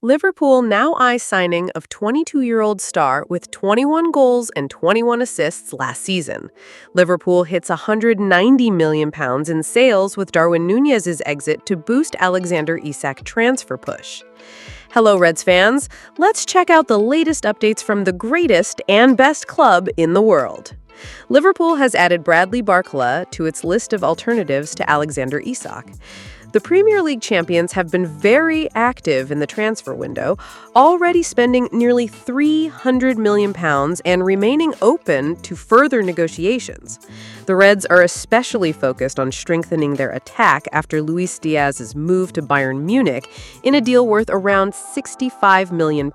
Liverpool now eyes signing of 22-year-old star with 21 goals and 21 assists last season. Liverpool hits £190 million in sales with Darwin Núñez's exit to boost Alexander Isak transfer push. Hello, Reds fans. Let's check out the latest updates from the greatest and best club in the world. Liverpool has added Bradley Barcola to its list of alternatives to Alexander Isak. The Premier League champions have been very active in the transfer window, already spending nearly £300 million and remaining open to further negotiations. The Reds are especially focused on strengthening their attack after Luis Diaz's move to Bayern Munich in a deal worth around £65 million.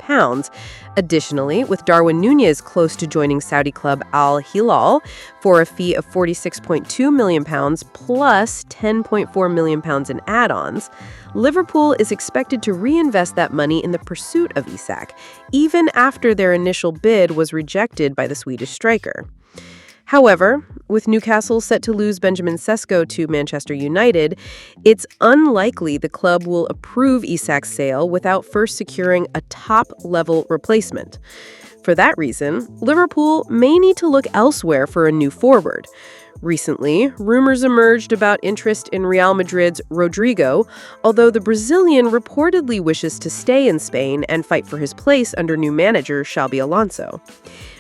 Additionally, with Darwin Núñez close to joining Saudi club Al Hilal for a fee of £46.2 million plus £10.4 million in add-ons, Liverpool is expected to reinvest that money in the pursuit of Isak, even after their initial bid was rejected by the Swedish striker. However, with Newcastle set to lose Benjamin Sesko to Manchester United, it's unlikely the club will approve Isak's sale without first securing a top-level replacement. For that reason, Liverpool may need to look elsewhere for a new forward. Recently, rumors emerged about interest in Real Madrid's Rodrigo, although the Brazilian reportedly wishes to stay in Spain and fight for his place under new manager Xabi Alonso.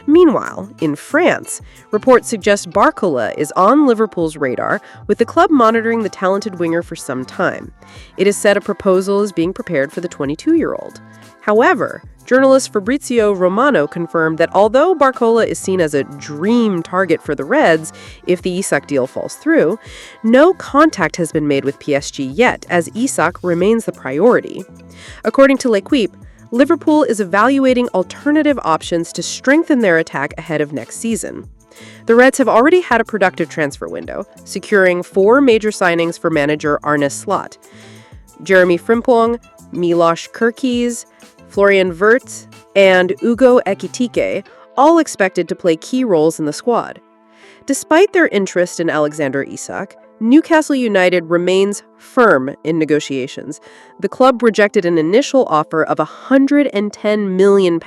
Meanwhile, in France, reports suggest Barcola is on Liverpool's radar, with the club monitoring the talented winger for some time. It is said a proposal is being prepared for the 22-year-old. However, journalist Fabrizio Romano confirmed that although Barcola is seen as a dream target for the Reds if the Isak deal falls through, no contact has been made with PSG yet, as Isak remains the priority. According to L'Equipe, Liverpool is evaluating alternative options to strengthen their attack ahead of next season. The Reds have already had a productive transfer window, securing 4 major signings for manager Arne Slot: Jeremy Frimpong, Milos Kerkez, Florian Wirtz, and Ugo Ekitike, all expected to play key roles in the squad. Despite their interest in Alexander Isak, Newcastle United remains firm in negotiations. The club rejected an initial offer of £110 million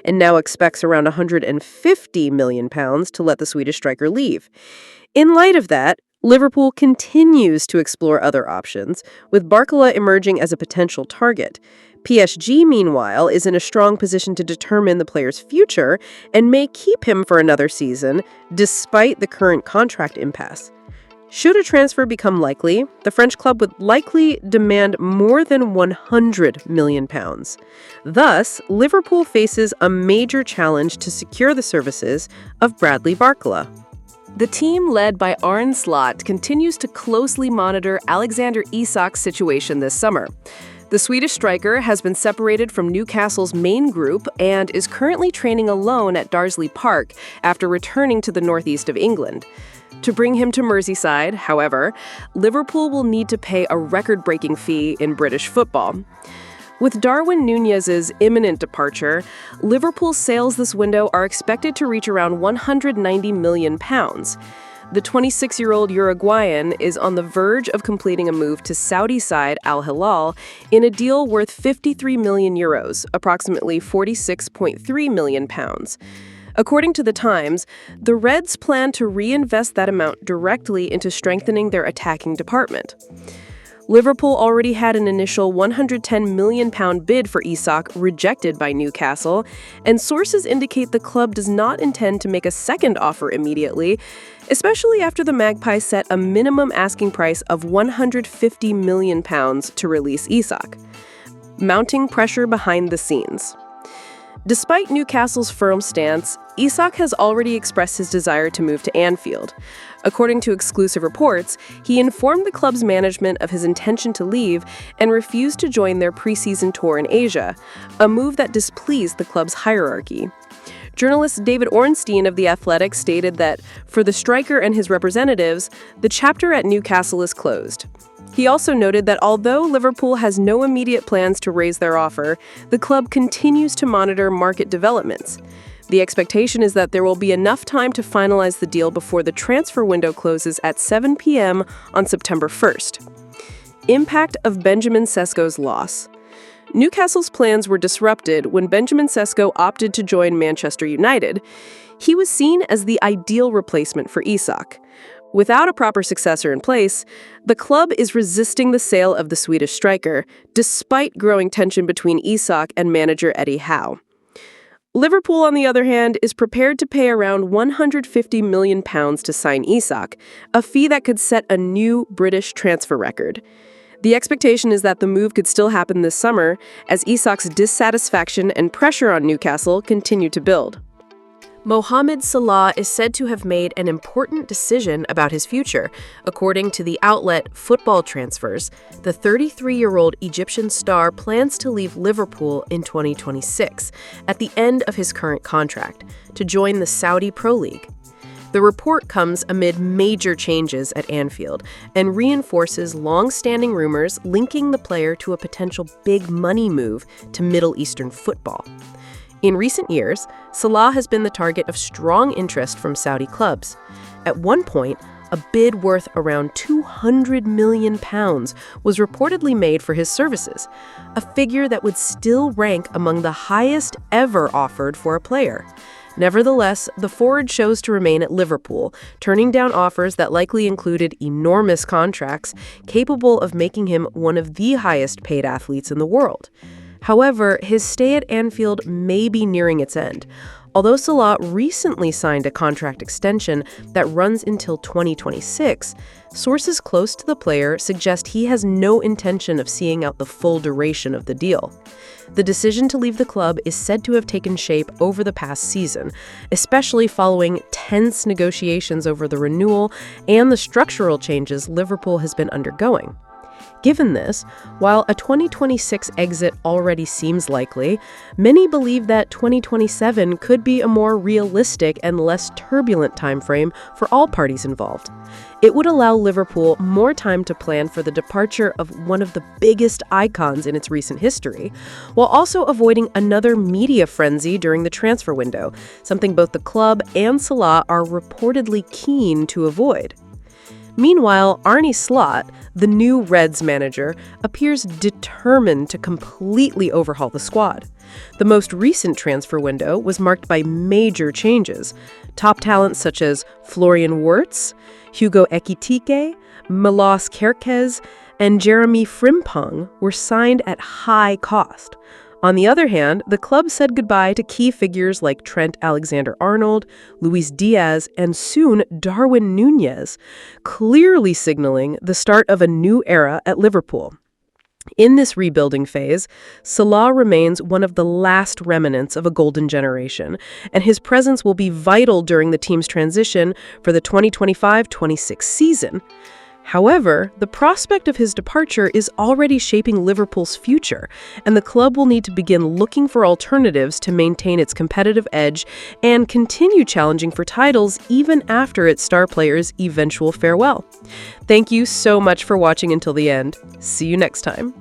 and now expects around £150 million to let the Swedish striker leave. In light of that, Liverpool continues to explore other options, with Barcola emerging as a potential target. PSG, meanwhile, is in a strong position to determine the player's future and may keep him for another season, despite the current contract impasse. Should a transfer become likely, the French club would likely demand more than £100 million. Thus, Liverpool faces a major challenge to secure the services of Bradley Barcola. The team led by Arne Slot continues to closely monitor Alexander Isak's situation this summer. The Swedish striker has been separated from Newcastle's main group and is currently training alone at Darsley Park after returning to the northeast of England. To bring him to Merseyside, however, Liverpool will need to pay a record-breaking fee in British football. With Darwin Núñez's imminent departure, Liverpool's sales this window are expected to reach around £190 million. The 26-year-old Uruguayan is on the verge of completing a move to Saudi side Al Hilal in a deal worth €53 million, approximately £46.3 million. According to The Times, the Reds plan to reinvest that amount directly into strengthening their attacking department. Liverpool already had an initial £110 million bid for Isak rejected by Newcastle, and sources indicate the club does not intend to make a second offer immediately, especially after the Magpies set a minimum asking price of £150 million to release Isak. Mounting pressure behind the scenes. Despite Newcastle's firm stance, Isak has already expressed his desire to move to Anfield. According to exclusive reports, he informed the club's management of his intention to leave and refused to join their preseason tour in Asia, a move that displeased the club's hierarchy. Journalist David Ornstein of The Athletic stated that, for the striker and his representatives, the chapter at Newcastle is closed. He also noted that although Liverpool has no immediate plans to raise their offer, the club continues to monitor market developments. The expectation is that there will be enough time to finalize the deal before the transfer window closes at 7 p.m. on September 1st. Impact of Benjamin Sesko's loss. Newcastle's plans were disrupted when Benjamin Sesko opted to join Manchester United. He was seen as the ideal replacement for Isak. Without a proper successor in place, the club is resisting the sale of the Swedish striker, despite growing tension between Isak and manager Eddie Howe. Liverpool, on the other hand, is prepared to pay around £150 million to sign Isak, a fee that could set a new British transfer record. The expectation is that the move could still happen this summer, as Isak's dissatisfaction and pressure on Newcastle continue to build. Mohamed Salah is said to have made an important decision about his future. According to the outlet Football Transfers, the 33-year-old Egyptian star plans to leave Liverpool in 2026, at the end of his current contract, to join the Saudi Pro League. The report comes amid major changes at Anfield and reinforces long-standing rumors linking the player to a potential big money move to Middle Eastern football. In recent years, Salah has been the target of strong interest from Saudi clubs. At one point, a bid worth around £200 million was reportedly made for his services, a figure that would still rank among the highest ever offered for a player. Nevertheless, the forward chose to remain at Liverpool, turning down offers that likely included enormous contracts capable of making him one of the highest-paid athletes in the world. However, his stay at Anfield may be nearing its end. Although Salah recently signed a contract extension that runs until 2026, sources close to the player suggest he has no intention of seeing out the full duration of the deal. The decision to leave the club is said to have taken shape over the past season, especially following tense negotiations over the renewal and the structural changes Liverpool has been undergoing. Given this, while a 2026 exit already seems likely, many believe that 2027 could be a more realistic and less turbulent timeframe for all parties involved. It would allow Liverpool more time to plan for the departure of one of the biggest icons in its recent history, while also avoiding another media frenzy during the transfer window, something both the club and Salah are reportedly keen to avoid. Meanwhile, Arne Slot, the new Reds manager, appears determined to completely overhaul the squad. The most recent transfer window was marked by major changes. Top talents such as Florian Wirtz, Hugo Ekitike, Milos Kerkez, and Jeremy Frimpong were signed at high cost. On the other hand, the club said goodbye to key figures like Trent Alexander-Arnold, Luis Diaz, and soon Darwin Núñez, clearly signaling the start of a new era at Liverpool. In this rebuilding phase, Salah remains one of the last remnants of a golden generation, and his presence will be vital during the team's transition for the 2025-26 season. However, the prospect of his departure is already shaping Liverpool's future, and the club will need to begin looking for alternatives to maintain its competitive edge and continue challenging for titles even after its star players' eventual farewell. Thank you so much for watching until the end. See you next time.